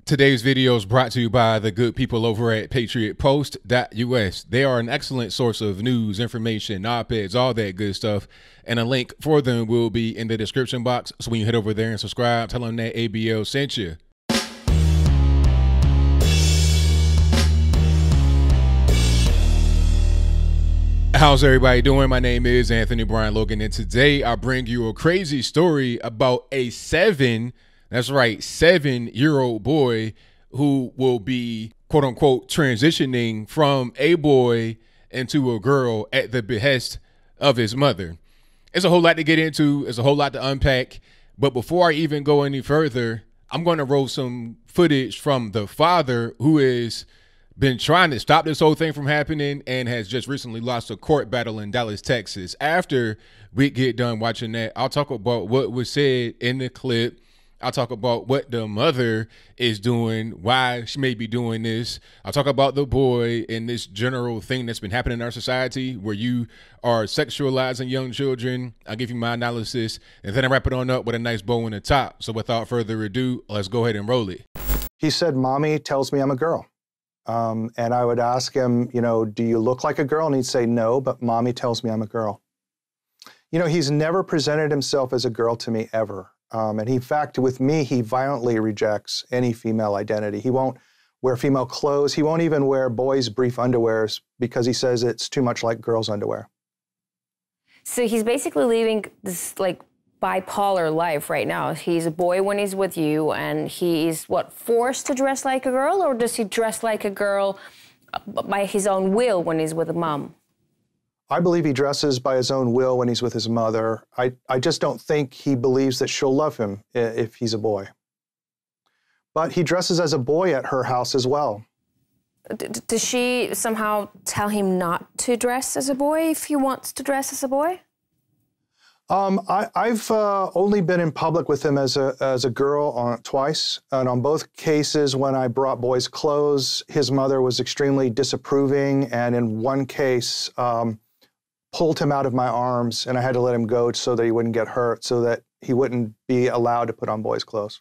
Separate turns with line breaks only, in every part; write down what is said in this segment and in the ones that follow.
Today's video is brought to you by the good people over at patriotpost.us. They are an excellent source of news, information, op-eds, all that good stuff. And a link for them will be in the description box. So when you head over there and subscribe, tell them that ABL sent you. How's everybody doing? My name is Anthony Brian Logan, and today I bring you a crazy story about a seven-year-old boy who will be, quote unquote, transitioning from a boy into a girl at the behest of his mother. It's a whole lot to get into. It's a whole lot to unpack. But before I even go any further, I'm going to roll some footage from the father who has been trying to stop this whole thing from happening and has just recently lost a court battle in Dallas, Texas. After we get done watching that, I'll talk about what was said in the clip. I'll talk about what the mother is doing, why she may be doing this. I'll talk about the boy and this general thing that's been happening in our society where you are sexualizing young children. I'll give you my analysis, and then I wrap it on up with a nice bow in the top. So without further ado, let's go ahead and roll it.
He said, "Mommy tells me I'm a girl." And I would ask him, you know, "Do you look like a girl?" And he'd say, "No, but Mommy tells me I'm a girl." You know, he's never presented himself as a girl to me ever. And in fact, with me, he violently rejects any female identity. He won't wear female clothes. He won't even wear boys' brief underwears because he says it's too much like girls' underwear.
So he's basically living this like bipolar life right now. He's a boy when he's with you, and he's what, forced to dress like a girl, or does he dress like a girl by his own will when he's with a mom?
I believe he dresses by his own will when he's with his mother. I just don't think he believes that she'll love him if he's a boy. But he dresses as a boy at her house as well.
Does she somehow tell him not to dress as a boy if he wants to dress as a boy?
I've only been in public with him as a girl twice, and on both cases when I brought boys' clothes, his mother was extremely disapproving, and in one case pulled him out of my arms, and I had to let him go so that he wouldn't get hurt, so that he wouldn't be allowed to put on boys' clothes.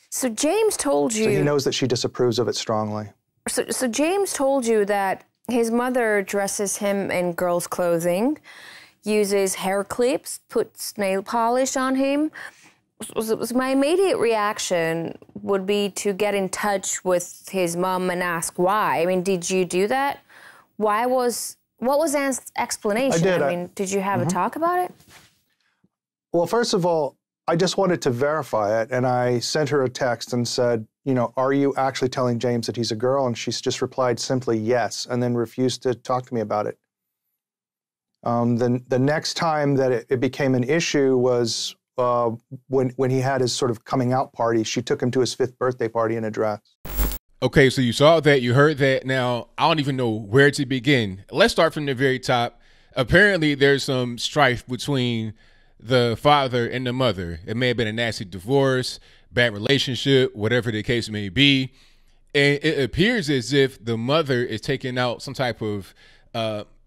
So James told you...
So he knows that she disapproves of it strongly.
So James told you that his mother dresses him in girls' clothing, uses hair clips, puts nail polish on him. My immediate reaction would be to get in touch with his mom and ask why. I mean, did you do that? What was Anne's explanation?
I did.
I mean, did you have a talk about it?
Well, first of all, I just wanted to verify it, and I sent her a text and said, you know, "Are you actually telling James that he's a girl?" And she's just replied simply yes, and then refused to talk to me about it. The next time that it became an issue was when he had his sort of coming out party. She took him to his 5th birthday party in a dress.
Okay, so you saw that, you heard that. Now, I don't even know where to begin. Let's start from the very top. Apparently, there's some strife between the father and the mother. It may have been a nasty divorce, bad relationship, whatever the case may be. And it appears as if the mother is taking out some type of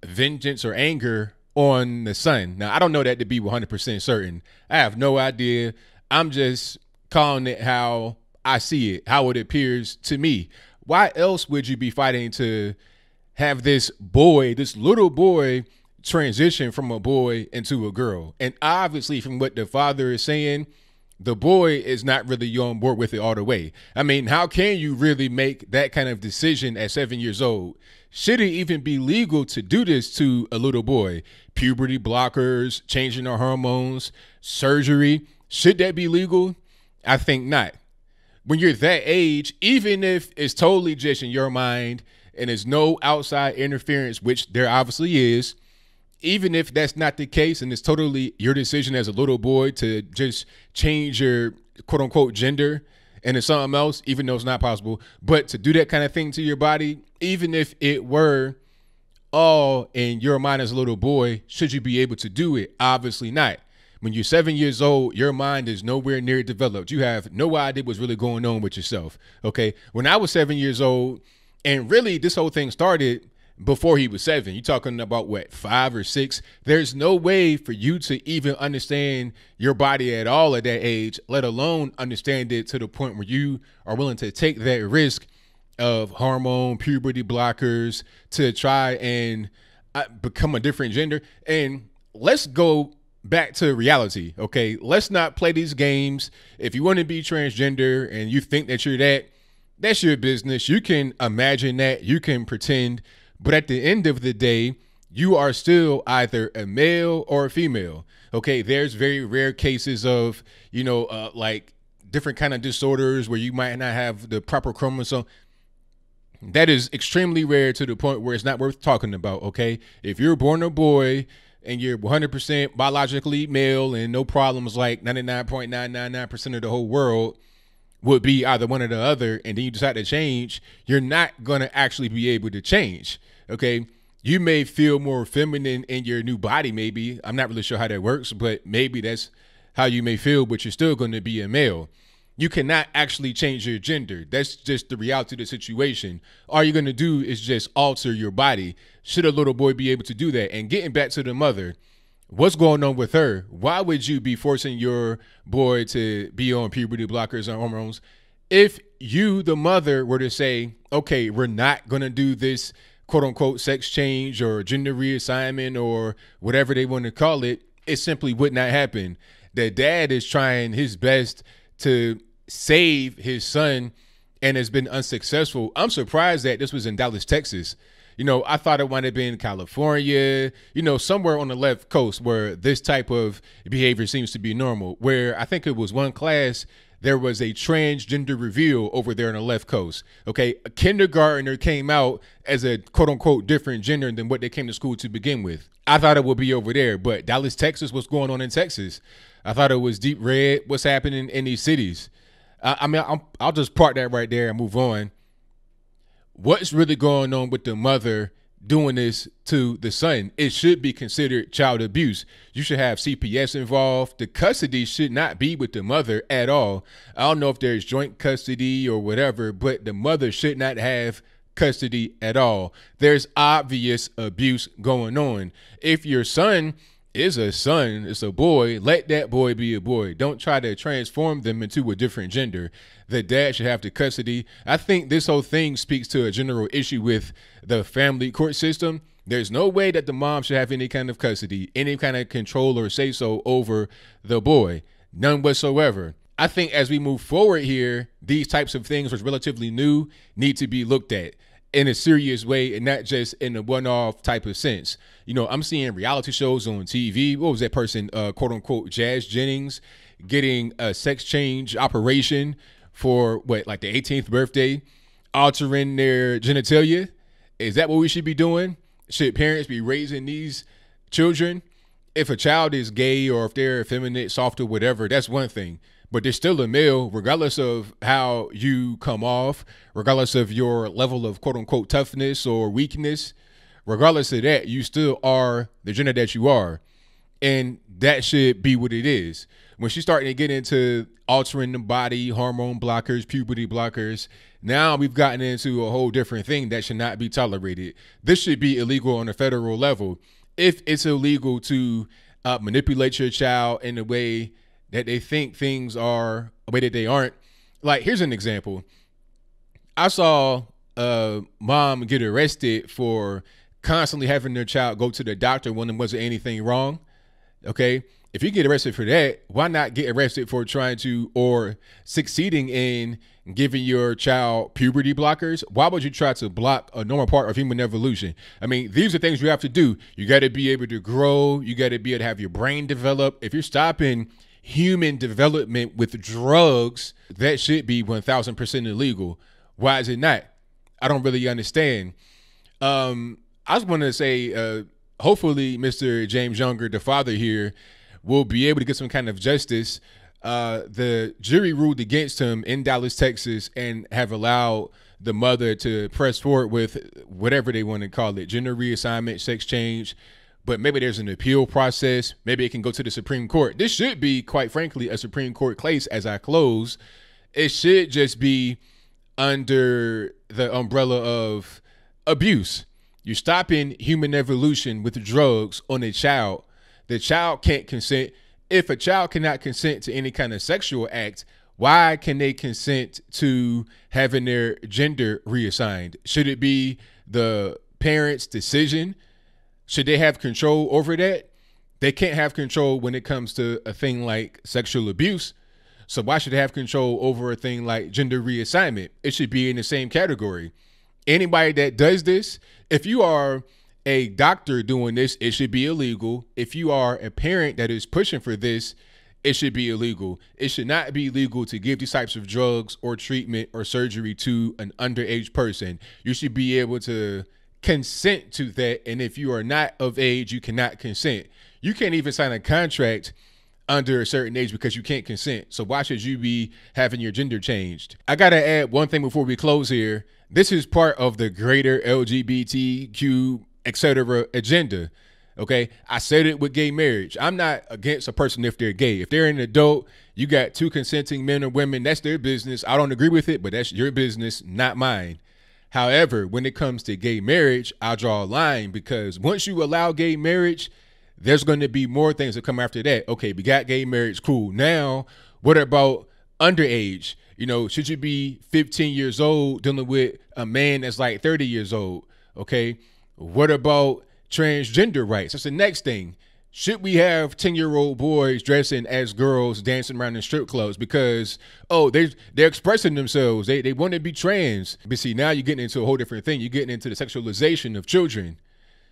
vengeance or anger on the son. Now, I don't know that to be 100% certain. I have no idea. I'm just calling it how I see it, how it appears to me. Why else would you be fighting to have this boy, this little boy, transition from a boy into a girl? And obviously, from what the father is saying, the boy is not really on board with it all the way. I mean, how can you really make that kind of decision at 7 years old? Should it even be legal to do this to a little boy? Puberty blockers, changing their hormones, surgery, should that be legal? I think not. When you're that age, even if it's totally just in your mind and there's no outside interference, which there obviously is, even if that's not the case and it's totally your decision as a little boy to just change your quote unquote gender into something else, even though it's not possible, but to do that kind of thing to your body, even if it were all in your mind as a little boy, should you be able to do it? Obviously not. When you're 7 years old, your mind is nowhere near developed. You have no idea what's really going on with yourself. Okay. When I was 7 years old, and really this whole thing started, before he was 7. You're talking about what, 5 or 6? There's no way for you to even understand your body at all at that age, let alone understand it to the point where you are willing to take that risk of hormone puberty blockers to try and become a different gender. And let's go back to reality. Okay, let's not play these games. If you want to be transgender and you think that you're that's your business. You can imagine that, you can pretend, but at the end of the day, you are still either a male or a female. Okay, there's very rare cases of, like different kind of disorders where you might not have the proper chromosome. That is extremely rare to the point where it's not worth talking about. Okay, if you're born a boy and you're 100% biologically male and no problems, like 99.999% of the whole world would be either one or the other, and then you decide to change, you're not going to actually be able to change. Okay, you may feel more feminine in your new body, maybe. I'm not really sure how that works, but maybe that's how you may feel, but you're still going to be a male. You cannot actually change your gender. That's just the reality of the situation. All you're going to do is just alter your body. Should a little boy be able to do that? And getting back to the mother, what's going on with her? Why would you be forcing your boy to be on puberty blockers and hormones? If you, the mother, were to say, okay, we're not going to do this quote unquote sex change or gender reassignment or whatever they want to call it, it simply would not happen. The dad is trying his best to save his son and has been unsuccessful. I'm surprised that this was in Dallas, Texas. I thought it might have been California, somewhere on the left coast where this type of behavior seems to be normal, where I think it was one class, there was a transgender reveal over there on the left coast. Okay, a kindergartner came out as a quote unquote different gender than what they came to school to begin with. I thought it would be over there, but Dallas, Texas, what's going on in Texas? I thought it was deep red. What's happening in these cities? I'll just park that right there and move on. What's really going on with the mother doing this to the son? It should be considered child abuse. You should have CPS involved. The custody should not be with the mother at all. I don't know if there's joint custody or whatever, but the mother should not have custody at all. There's obvious abuse going on. If your son is a son, it's a boy, let that boy be a boy. Don't try to transform them into a different gender. The dad should have the custody. I think this whole thing speaks to a general issue with the family court system. There's no way that the mom should have any kind of custody, any kind of control or say so over the boy. None whatsoever. I think as we move forward here, these types of things, which are relatively new, need to be looked at in a serious way and not just in a one-off type of sense. I'm seeing reality shows on TV. What was that person, quote unquote, Jazz Jennings, getting a sex change operation for like the 18th birthday, altering their genitalia? Is that what we should be doing? Should parents be raising these children? If a child is gay or if they're effeminate, soft or whatever, that's one thing. But they're still a male, regardless of how you come off, regardless of your level of quote unquote toughness or weakness. Regardless of that, you still are the gender that you are. And that should be what it is. When she's starting to get into altering the body, hormone blockers, puberty blockers, now we've gotten into a whole different thing that should not be tolerated. This should be illegal on a federal level. If it's illegal to manipulate your child in a way that they think things are a way that they aren't. Like, here's an example. I saw a mom get arrested for constantly having their child go to the doctor when there wasn't anything wrong. Okay. If you get arrested for that, why not get arrested for trying to or succeeding in giving your child puberty blockers? Why would you try to block a normal part of human evolution? I mean, these are things you have to do. You got to be able to grow. You got to be able to have your brain develop. If you're stopping human development with drugs, that should be 1000% illegal. Why is it not? I don't really understand. I just want to say, hopefully Mr. James Younger, the father here, will be able to get some kind of justice. The jury ruled against him in Dallas, Texas, and have allowed the mother to press forward with whatever they want to call it, gender reassignment, sex change. But maybe there's an appeal process. Maybe it can go to the Supreme Court. This should be, quite frankly, a Supreme Court case as I close. It should just be under the umbrella of abuse. You're stopping human evolution with drugs on a child. The child can't consent. If a child cannot consent to any kind of sexual act, why can they consent to having their gender reassigned? Should it be the parents' decision? Should they have control over that? They can't have control when it comes to a thing like sexual abuse. So why should they have control over a thing like gender reassignment? It should be in the same category. Anybody that does this, if you are a doctor doing this, it should be illegal. If you are a parent that is pushing for this, it should be illegal. It should not be legal to give these types of drugs or treatment or surgery to an underage person. You should be able to consent to that. And if you are not of age, you cannot consent. You can't even sign a contract under a certain age because you can't consent. So why should you be having your gender changed? I got to add one thing before we close here. This is part of the greater LGBTQ, etc. agenda. Okay, I said it with gay marriage. I'm not against a person if they're gay. If they're an adult, you got two consenting men or women, that's their business. I don't agree with it, but that's your business, not mine. However, when it comes to gay marriage, I'll draw a line, because once you allow gay marriage, there's going to be more things that come after that. Okay, we got gay marriage, cool. Now, what about underage? You know, should you be 15 years old dealing with a man that's like 30 years old? Okay, what about transgender rights? That's the next thing. Should we have 10-year-old boys dressing as girls dancing around in strip clubs because, oh, they're expressing themselves. They want to be trans. But see, now you're getting into a whole different thing. You're getting into the sexualization of children.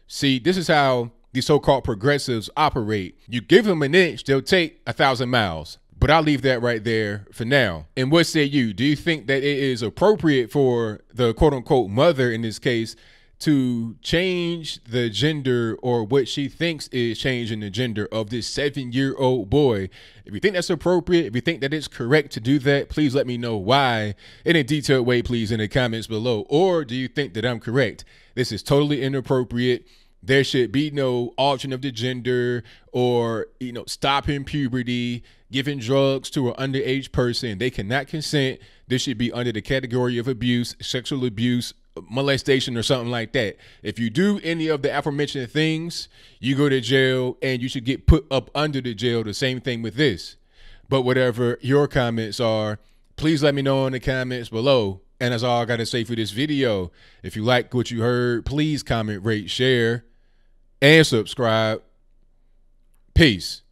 See, this is how these so-called progressives operate. You give them an inch, they'll take 1,000 miles. But I'll leave that right there for now. And what say you? Do you think that it is appropriate for the quote-unquote mother in this case to change the gender, or what she thinks is changing the gender of this 7-year-old boy? If you think that's appropriate, if you think that it's correct to do that, please let me know why in a detailed way, please, in the comments below. Or do you think that I'm correct? This is totally inappropriate. There should be no altering of the gender, or, you know, stopping puberty, giving drugs to an underage person. They cannot consent. This should be under the category of abuse, sexual abuse, molestation, or something like that. If you do any of the aforementioned things, you go to jail, and you should get put up under the jail. The same thing with this. But whatever your comments are, please let me know in the comments below. And that's all I got to say for this video. If you like what you heard, please comment, rate, share, and subscribe. Peace.